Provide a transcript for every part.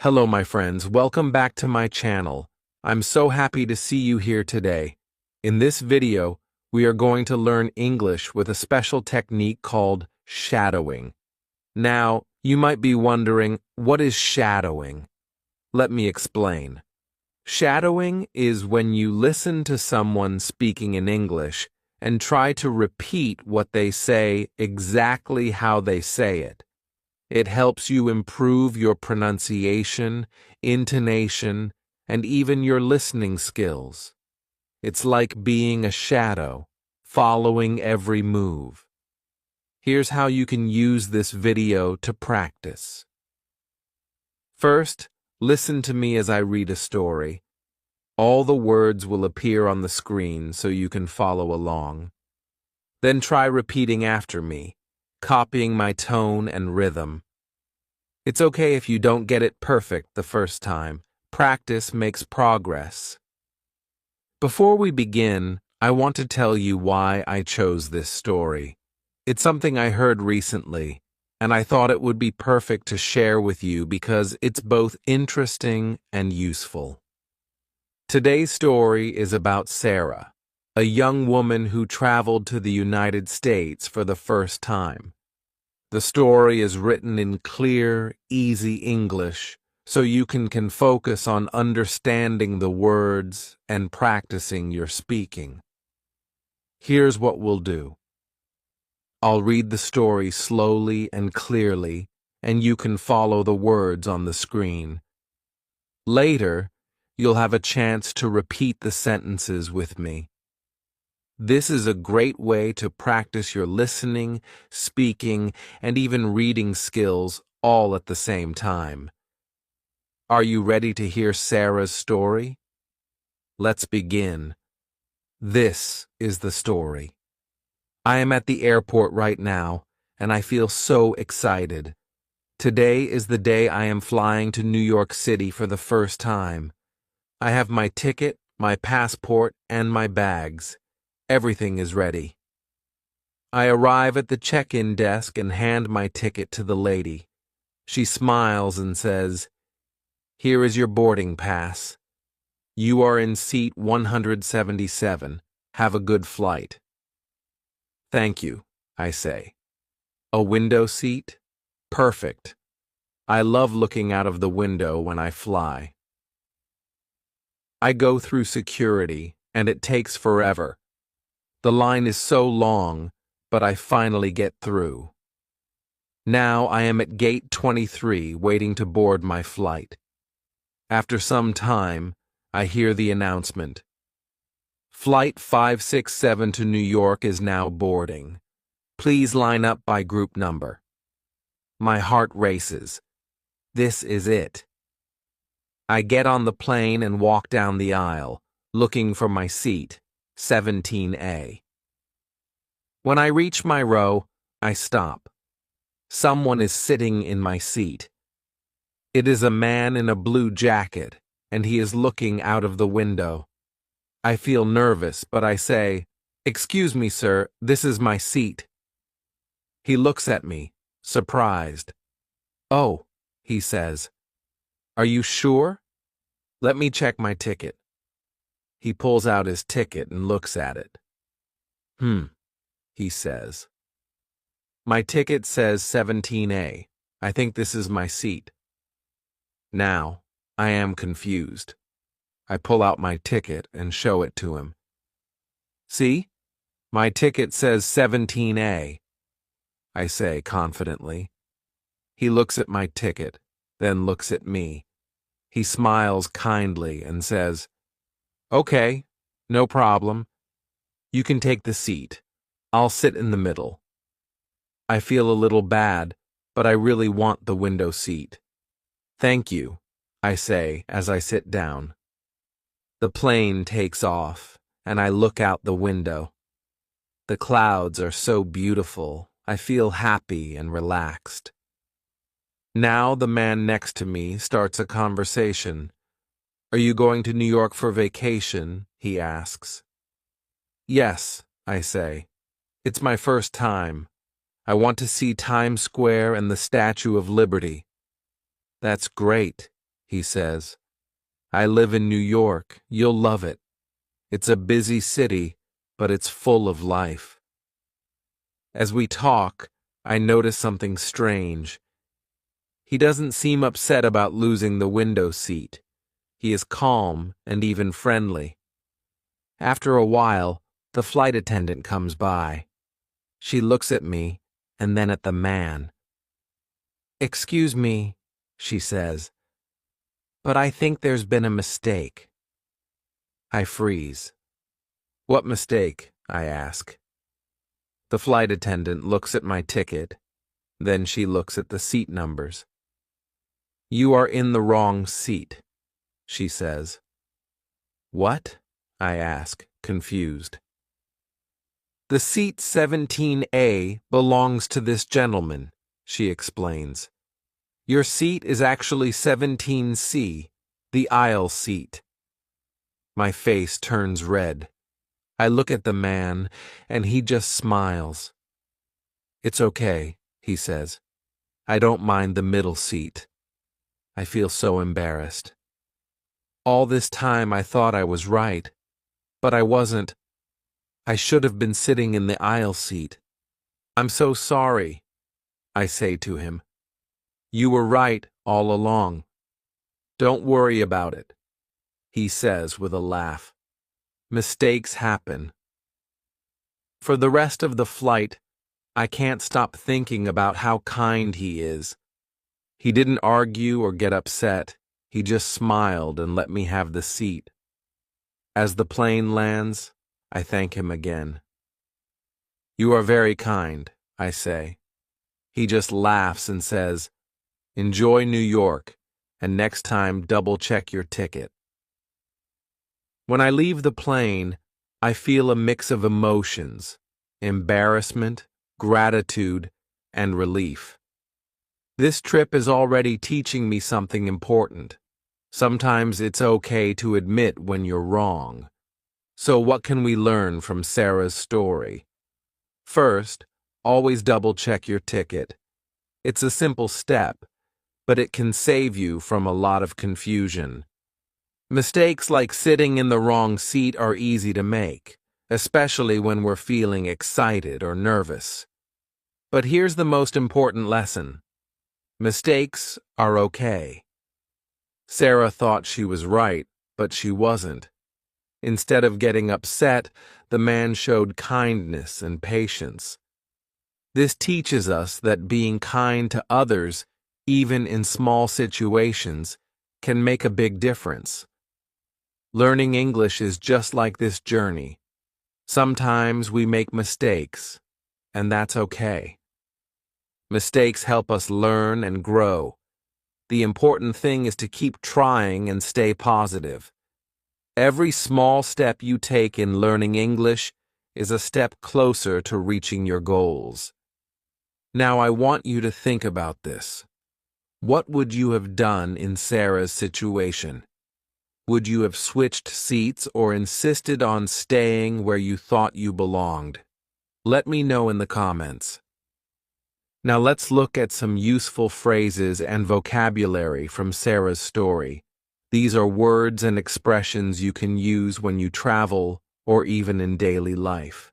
Hello, my friends. Welcome back to my channel. I'm so happy to see you here today. In this video, we are going to learn English with a special technique called shadowing. Now, you might be wondering, what is shadowing? Let me explain. Shadowing is when you listen to someone speaking in English and try to repeat what they say exactly how they say it. It helps you improve your pronunciation, intonation, and even your listening skills. It's like being a shadow, following every move. Here's how you can use this video to practice. First, listen to me as I read a story. All the words will appear on the screen so you can follow along. Then try repeating after me, copying my tone and rhythm. It's okay if you don't get it perfect the first time. Practice makes progress. Before we begin, I want to tell you why I chose this story. It's something I heard recently, and I thought it would be perfect to share with you because it's both interesting and useful. Today's story is about Sarah, a young woman who traveled to the United States for the first time. The story is written in clear, easy English, so you can focus on understanding the words and practicing your speaking. Here's what we'll do. I'll read the story slowly and clearly, and you can follow the words on the screen. Later, you'll have a chance to repeat the sentences with me. This is a great way to practice your listening, speaking, and even reading skills all at the same time. Are you ready to hear Sarah's story? Let's begin. This is the story. I am at the airport right now, and I feel so excited. Today is the day I am flying to New York City for the first time. I have my ticket, my passport, and my bags. Everything is ready. I arrive at the check-in desk and hand my ticket to the lady. She smiles and says, "Here is your boarding pass. You are in seat 177. Have a good flight." "Thank you," I say. "A window seat? Perfect. I love looking out of the window when I fly." I go through security, and it takes forever. The line is so long, but I finally get through. Now I am at gate 23 waiting to board my flight. After some time, I hear the announcement. Flight 567 to New York is now boarding. Please line up by group number. My heart races. This is it. I get on the plane and walk down the aisle, looking for my seat. 17A. When I reach my row, I stop. Someone is sitting in my seat. It is a man in a blue jacket, and he is looking out of the window. I feel nervous, but I say, "Excuse me, sir, this is my seat." He looks at me, surprised. "Oh," he says. "Are you sure? Let me check my ticket." He pulls out his ticket and looks at it. He says. "My ticket says 17A. I think this is my seat." Now, I am confused. I pull out my ticket and show it to him. "See? My ticket says 17A. I say confidently. He looks at my ticket, then looks at me. He smiles kindly and says, "Okay, no problem. You can take the seat. I'll sit in the middle." I feel a little bad, but I really want the window seat. "Thank you," I say as I sit down. The plane takes off, and I look out the window. The clouds are so beautiful, I feel happy and relaxed. Now the man next to me starts a conversation. "Are you going to New York for vacation?" he asks. "Yes," I say. "It's my first time. I want to see Times Square and the Statue of Liberty." "That's great. he says. I live in New York. You'll love it. It's a busy city, but it's full of life. As we talk, I notice something strange. He doesn't seem upset about losing the window seat. He is calm and even friendly. After a while, the flight attendant comes by. She looks at me and then at the man. "Excuse me," she says, "but I think there's been a mistake." I freeze. "What mistake?" I ask. The flight attendant looks at my ticket. Then she looks at the seat numbers. "You are in the wrong seat," she says. "What?" I ask, confused. "The seat 17A belongs to this gentleman," she explains. "Your seat is actually 17C, the aisle seat." My face turns red. I look at the man, and he just smiles. "It's okay," he says. "I don't mind the middle seat." I feel so embarrassed. All this time I thought I was right, but I wasn't. I should have been sitting in the aisle seat. "I'm so sorry," I say to him. "You were right all along. Don't worry about it," he says with a laugh. Mistakes happen. For the rest of the flight, I can't stop thinking about how kind he is. He didn't argue or get upset. He just smiled and let me have the seat. As the plane lands, I thank him again. "You are very kind," I say. He just laughs and says, "Enjoy New York, and next time double-check your ticket." When I leave the plane, I feel a mix of emotions: embarrassment, gratitude, and relief. This trip is already teaching me something important. Sometimes it's okay to admit when you're wrong. So what can we learn from Sarah's story? First, always double-check your ticket. It's a simple step, but it can save you from a lot of confusion. Mistakes like sitting in the wrong seat are easy to make, especially when we're feeling excited or nervous. But here's the most important lesson. Mistakes are okay. Sarah thought she was right, but she wasn't. Instead of getting upset, the man showed kindness and patience. This teaches us that being kind to others, even in small situations, can make a big difference. Learning English is just like this journey. Sometimes we make mistakes, and that's okay. Mistakes help us learn and grow. The important thing is to keep trying and stay positive. Every small step you take in learning English is a step closer to reaching your goals. Now I want you to think about this. What would you have done in Sarah's situation? Would you have switched seats or insisted on staying where you thought you belonged? Let me know in the comments. Now let's look at some useful phrases and vocabulary from Sarah's story. These are words and expressions you can use when you travel or even in daily life.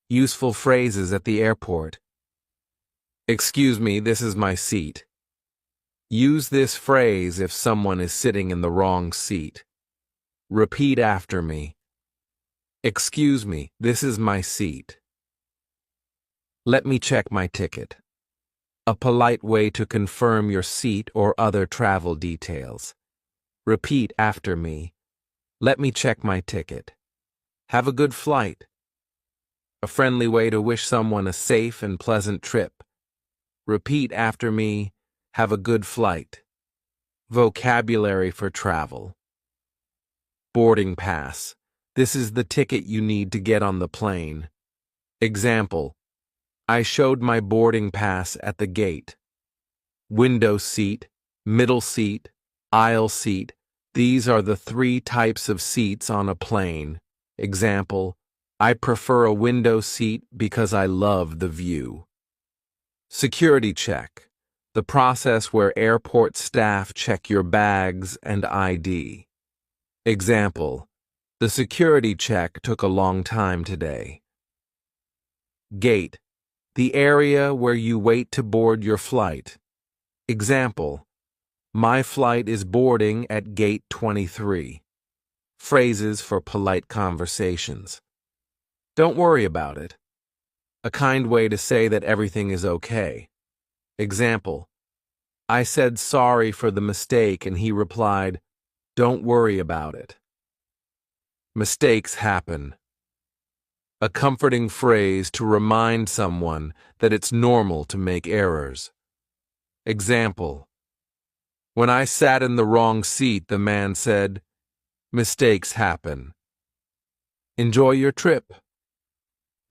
Useful phrases at the airport. "Excuse me, this is my seat." Use this phrase if someone is sitting in the wrong seat. Repeat after me. "Excuse me, this is my seat." "Let me check my ticket." A polite way to confirm your seat or other travel details. Repeat after me. "Let me check my ticket." "Have a good flight." A friendly way to wish someone a safe and pleasant trip. Repeat after me. "Have a good flight." Vocabulary for travel. Boarding pass. This is the ticket you need to get on the plane. Example: I showed my boarding pass at the gate. Window seat, middle seat, aisle seat. These are the 3 types of seats on a plane. Example: I prefer a window seat because I love the view. Security check. the process where airport staff check your bags and ID. Example, the security check took a long time today. Gate, the area where you wait to board your flight. Example, my flight is boarding at gate 23. Phrases for polite conversations. Don't worry about it. A kind way to say that everything is okay. Example, I said sorry for the mistake and he replied, don't worry about it. Mistakes happen. A comforting phrase to remind someone that it's normal to make errors. Example, when I sat in the wrong seat, the man said, mistakes happen. Enjoy your trip.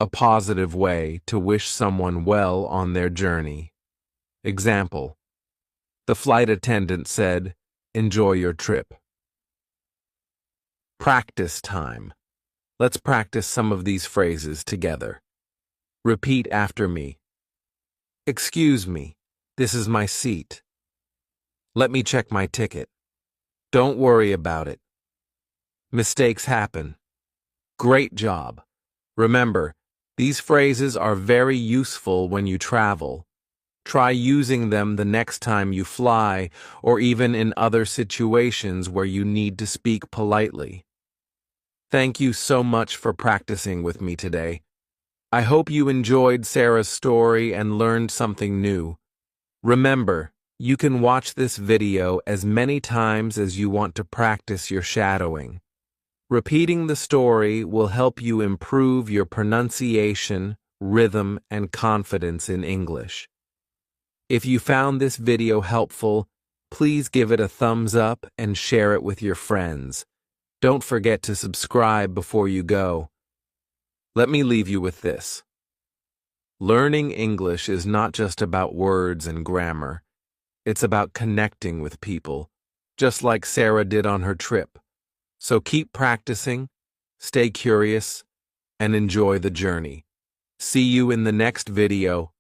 A positive way to wish someone well on their journey. Example, the flight attendant said, enjoy your trip. Practice time. Let's practice some of these phrases together. Repeat after me. Excuse me, this is my seat. Let me check my ticket. Don't worry about it. Mistakes happen. Great job. Remember, these phrases are very useful when you travel. Try using them the next time you fly or even in other situations where you need to speak politely. Thank you so much for practicing with me today. I hope you enjoyed Sarah's story and learned something new. Remember, you can watch this video as many times as you want to practice your shadowing. Repeating the story will help you improve your pronunciation, rhythm, and confidence in English. If you found this video helpful, please give it a thumbs up and share it with your friends. Don't forget to subscribe before you go. Let me leave you with this. Learning English is not just about words and grammar. It's about connecting with people, just like Sarah did on her trip. So keep practicing, stay curious, and enjoy the journey. See you in the next video.